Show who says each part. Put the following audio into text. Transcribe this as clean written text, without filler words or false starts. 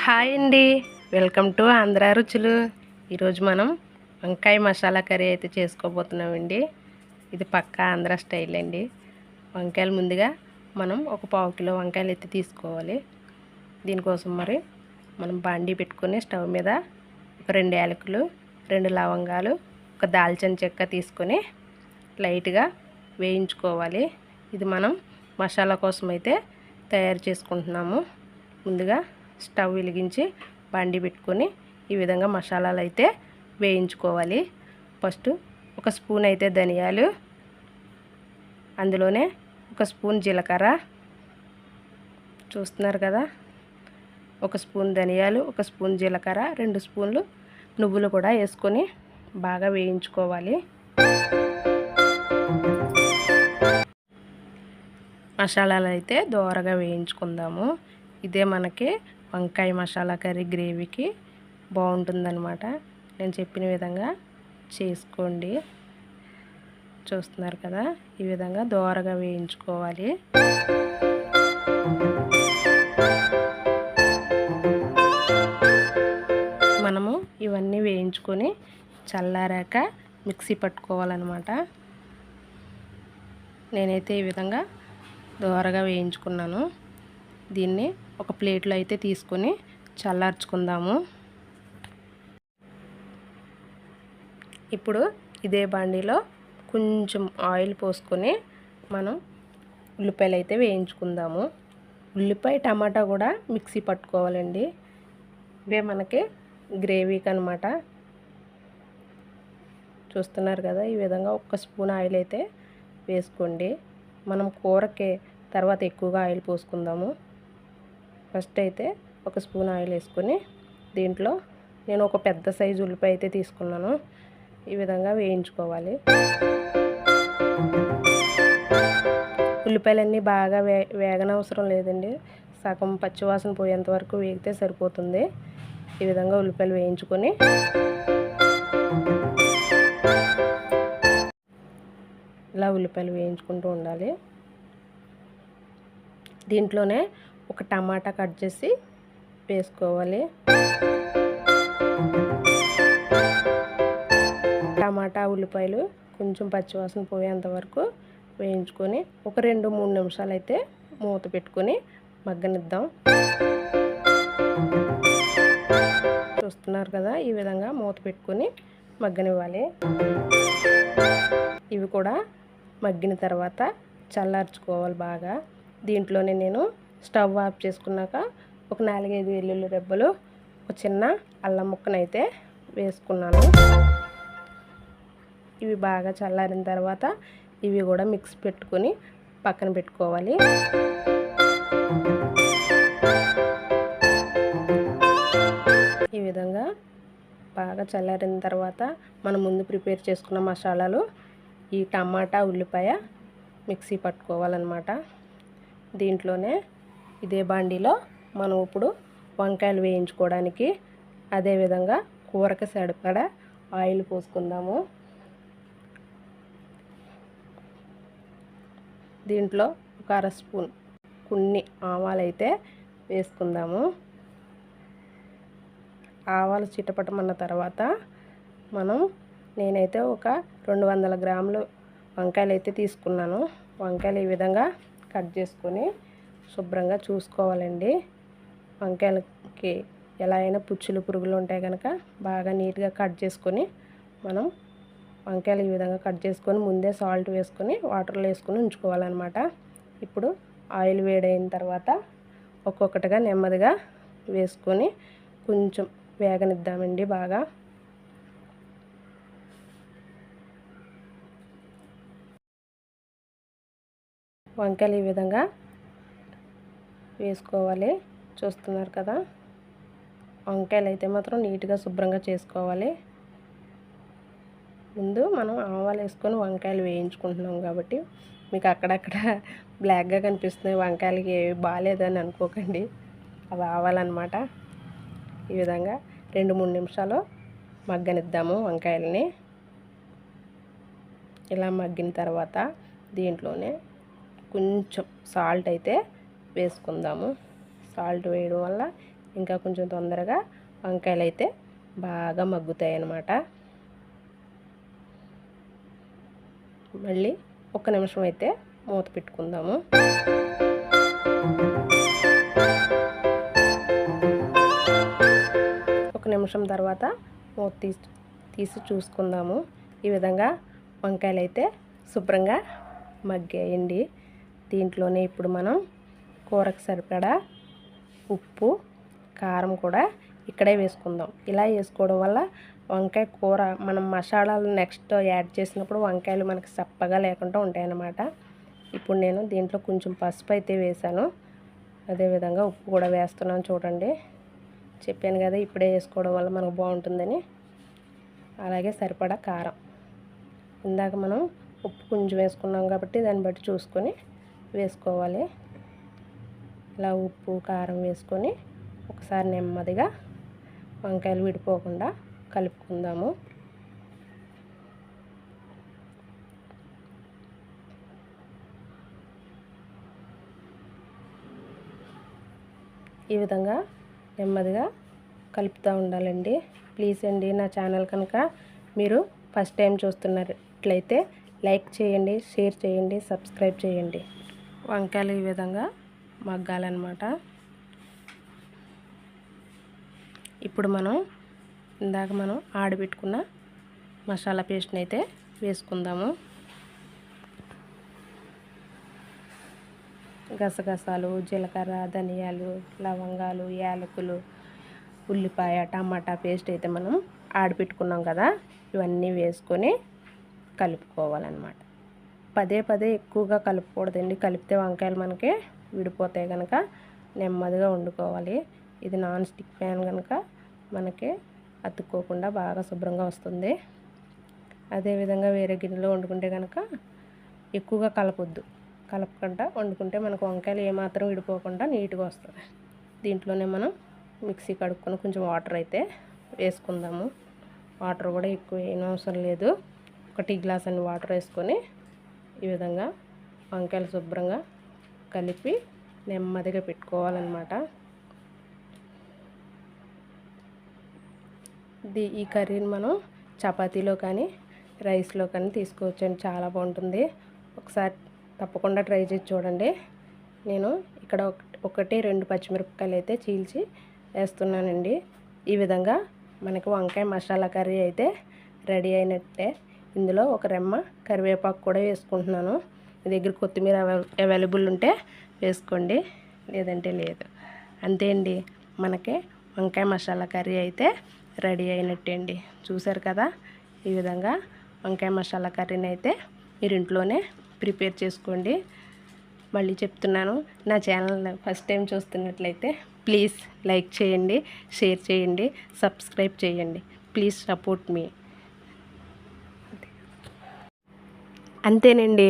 Speaker 1: Hi అండి, welcome to Andhra రుచులు. ఈరోజు మనం వంకాయ మసాలా కర్రీ అయితే చేసుకోబోతున్నామండి. ఇది పక్కా ఆంధ్ర స్టైల్ అండి. వంకాయలు ముందుగా మనం ఒక 1/2 కిలో వంకాయలు అయితే తీసుకోవాలి. దీనికోసం మరి మనం బాండీ పెట్టుకొని స్టవ్ మీద ఒక 2 యాలకులు, 2 లవంగాలు, ఒక దాల్చిన చెక్క తీసుకొని లైట్గా వేయించుకోవాలి. ఇది మనం మసాలా కోసం అయితే తయారు చేసుకుంటున్నాము. ముందుగా స్టవ్ వెలిగించి బాండీ పెట్టుకొని ఈ విధంగా మసాలాలు అయితే వేయించుకోవాలి. ఫస్ట్ ఒక స్పూన్ అయితే ధనియాలు, అందులోనే ఒక స్పూన్ జీలకర్ర, చూస్తున్నారు కదా, ఒక స్పూన్ ధనియాలు, ఒక స్పూన్ జీలకర్ర, 2 స్పూన్లు నువ్వులు కూడా వేసుకొని బాగా వేయించుకోవాలి. మసాలాలు అయితే దోరగా వేయించుకుందాము. ఇదే మనకి వంకాయ మసాలా కర్రీ గ్రేవీకి బాగుంటుందన్నమాట. నేను చెప్పిన విధంగా చేసుకోండి. చూస్తున్నారు కదా, ఈ విధంగా దోరగా వేయించుకోవాలి. మనము ఇవన్నీ వేయించుకొని చల్లారాక మిక్సీ పట్టుకోవాలన్నమాట. నేనైతే ఈ విధంగా దోరగా వేయించుకున్నాను. దీన్ని ఒక ప్లేట్లో అయితే తీసుకొని చల్లార్చుకుందాము. ఇప్పుడు ఇదే బాండీలో కొంచెం ఆయిల్ పోసుకొని మనం ఉల్లిపాయలు అయితే వేయించుకుందాము. ఉల్లిపాయ టమాటా కూడా మిక్సీ పట్టుకోవాలండి. ఇవే మనకి గ్రేవీకి అనమాట. చూస్తున్నారు కదా, ఈ విధంగా 1 స్పూన్ ఆయిల్ అయితే వేసుకోండి. మనం కూరకి తర్వాత ఎక్కువగా ఆయిల్ పోసుకుందాము. ఫస్ట్ అయితే 1 స్పూన్ ఆయిల్ వేసుకొని దీంట్లో నేను ఒక పెద్ద సైజు ఉల్లిపాయ అయితే తీసుకున్నాను. ఈ విధంగా వేయించుకోవాలి. ఉల్లిపాయలన్నీ బాగా వేగనవసరం లేదండి, సగం పచ్చివాసన పోయేంత వరకు వేగితే సరిపోతుంది. ఈ విధంగా ఉల్లిపాయలు వేయించుకొని ఇలా ఉల్లిపాయలు వేయించుకుంటూ ఉండాలి. దీంట్లోనే ఒక టమాటా కట్ చేసి వేసుకోవాలి. టమాటా ఉల్లిపాయలు కొంచెం పచ్చివాసన పోయేంత వరకు వేయించుకొని ఒక 2-3 నిమిషాలు అయితే మూత పెట్టుకొని మగ్గనిద్దాం. చూస్తున్నారు కదా, ఈ విధంగా మూత పెట్టుకొని మగ్గనివ్వాలి. ఇవి కూడా మగ్గిన తర్వాత చల్లార్చుకోవాలి బాగా. దీంట్లోనే నేను స్టవ్ ఆఫ్ చేసుకున్నాక ఒక 4-5 వెల్లుల్లి రెబ్బలు, ఒక చిన్న అల్లం ముక్కనైతే వేసుకున్నాను. ఇవి బాగా చల్లారిన తర్వాత ఇవి కూడా మిక్స్ పెట్టుకొని పక్కన పెట్టుకోవాలి. ఈ విధంగా బాగా చల్లారిన తర్వాత మనం ముందు ప్రిపేర్ చేసుకున్న మసాలాలు ఈ టమాటా ఉల్లిపాయ మిక్సీ పట్టుకోవాలన్నమాట. దీంట్లోనే ఇదే బాండీలో మనం ఇప్పుడు వంకాయలు వేయించుకోవడానికి అదేవిధంగా కూరకి సరిపడా ఆయిల్ పోసుకుందాము. దీంట్లో ఒక 1/2 స్పూన్ కొన్ని ఆవాలు అయితే వేసుకుందాము. ఆవాలు చిటపటమన్న తర్వాత నేనైతే ఒక 200 గ్రాములు వంకాయలు అయితే తీసుకున్నాను. వంకాయలు ఈ విధంగా కట్ చేసుకొని శుభ్రంగా చూసుకోవాలండి. వంకాయలకి ఎలా అయినా పుచ్చులు పురుగులు ఉంటాయి కనుక బాగా నీట్గా కట్ చేసుకొని మనం వంకాయలు ఈ విధంగా కట్ చేసుకొని ముందే సాల్ట్ వేసుకొని వాటర్లో వేసుకొని ఉంచుకోవాలన్నమాట. ఇప్పుడు ఆయిల్ వేడైన తర్వాత ఒక్కొక్కటిగా నెమ్మదిగా వేసుకొని కొంచెం వేగనిద్దామండి బాగా. వంకాయలు ఈ విధంగా వేసుకోవాలి. చూస్తున్నారు కదా, వంకాయలు అయితే మాత్రం నీట్గా శుభ్రంగా చేసుకోవాలి. ముందు మనం ఆవాలు వేసుకొని వంకాయలు వేయించుకుంటున్నాం కాబట్టి మీకు అక్కడక్కడ బ్లాక్గా కనిపిస్తున్నాయి. వంకాయలకి ఏవి బాగాలేదని అనుకోకండి, అవి ఆవాలన్నమాట. ఈ విధంగా 2-3 నిమిషాలు మగ్గనిద్దాము వంకాయలని. ఇలా మగ్గిన తర్వాత దీంట్లోనే కొంచెం సాల్ట్ అయితే వేసుకుందాము. సాల్ట్ వేయడం వల్ల ఇంకా కొంచెం తొందరగా వంకాయలు అయితే బాగా మగ్గుతాయి అన్నమాట. మళ్ళీ 1 నిమిషం అయితే మూత పెట్టుకుందాము. ఒక నిమిషం తర్వాత మూత తీసి చూసుకుందాము. ఈ విధంగా వంకాయలు అయితే శుభ్రంగా మగ్గాయండి. దీంట్లోనే ఇప్పుడు మనం కూరకు సరిపడా ఉప్పు, కారం కూడా ఇక్కడే వేసుకుందాం. ఇలా వేసుకోవడం వల్ల వంకాయ కూర మనం మసాలాలు నెక్స్ట్ యాడ్ చేసినప్పుడు వంకాయలు మనకి చప్పగా లేకుండా ఉంటాయన్నమాట. ఇప్పుడు నేను దీంట్లో కొంచెం పసుపు అయితే వేసాను. అదేవిధంగా ఉప్పు కూడా వేస్తున్నాను చూడండి. చెప్పాను కదా ఇప్పుడే వేసుకోవడం వల్ల మనకు బాగుంటుందని. అలాగే సరిపడా కారం, ఇందాక మనం ఉప్పు కొంచెం వేసుకున్నాం కాబట్టి దాన్ని బట్టి చూసుకొని వేసుకోవాలి. ఇలా ఉప్పు కారం వేసుకొని ఒకసారి నెమ్మదిగా వంకాయలు విడిపోకుండా కలుపుకుందాము. ఈ విధంగా నెమ్మదిగా కలుపుతూ ఉండాలండి. ప్లీజ్ అండి, నా ఛానల్ కనుక మీరు ఫస్ట్ టైం చూస్తున్నట్లయితే లైక్ చేయండి, షేర్ చేయండి, సబ్స్క్రైబ్ చేయండి. వంకాయలు ఈ విధంగా మగ్గాలన్నమాట. ఇప్పుడు మనం ఇందాక మనం ఆడబెట్టుకున్న మసాలా పేస్ట్ని అయితే వేసుకుందాము. గసగసాలు, జీలకర్ర, ధనియాలు, లవంగాలు, యాలకులు, ఉల్లిపాయ, టమాటా పేస్ట్ అయితే మనం ఆడపెట్టుకున్నాం కదా, ఇవన్నీ వేసుకొని కలుపుకోవాలన్నమాట. పదే పదే ఎక్కువగా కలుపుకూడదండి. కలిపితే వంకాయలు మనకి విడిపోతాయి కనుక నెమ్మదిగా వండుకోవాలి. ఇది నాన్ స్టిక్ ప్యాన్ కనుక మనకి అతుక్కోకుండా బాగా శుభ్రంగా వస్తుంది. అదేవిధంగా వేరే గిన్నెలో వండుకుంటే కనుక ఎక్కువగా కలపకుండా వండుకుంటే మనకు వంకాయలు ఏమాత్రం విడిపోకుండా నీట్గా వస్తుంది. దీంట్లోనే మనం మిక్సీ కడుక్కొని కొంచెం వాటర్ అయితే వేసుకుందాము. వాటర్ కూడా ఎక్కువ ఏం అవసరం లేదు. 1 టీ గ్లాస్ అన్ని వాటర్ వేసుకొని ఈ విధంగా వంకాయలు శుభ్రంగా కలిపి నెమ్మదిగా పెట్టుకోవాలన్నమాట. ఈ కర్రీని మనం చపాతీలో కానీ రైస్లో కానీ తీసుకోవచ్చండి. చాలా బాగుంటుంది. ఒకసారి తప్పకుండా ట్రై చేసి చూడండి. నేను ఇక్కడ 1-2 పచ్చిమిరపకాయలు అయితే చీల్చి వేస్తున్నానండి. ఈ విధంగా మనకి వంకాయ మసాలా కర్రీ అయితే రెడీ అయినట్టే. ఇందులో 1 రెమ్మ కరివేపాకు కూడా వేసుకుంటున్నాను. మీ దగ్గర కొత్తిమీర అవైలబుల్ ఉంటే వేసుకోండి, లేదంటే లేదు. అంతే అండి, మనకి వంకాయ మసాలా కర్రీ అయితే రెడీ అయినట్టే అండి. చూసారు కదా, ఈ విధంగా వంకాయ మసాలా కర్రీని అయితే మీరు ఇంట్లోనే ప్రిపేర్ చేసుకోండి. మళ్ళీ చెప్తున్నాను, నా ఛానల్ ఫస్ట్ టైం చూస్తున్నట్లయితే ప్లీజ్ లైక్ చేయండి, షేర్ చేయండి, సబ్స్క్రైబ్ చేయండి. ప్లీజ్ సపోర్ట్ మీ. అంతేనండి.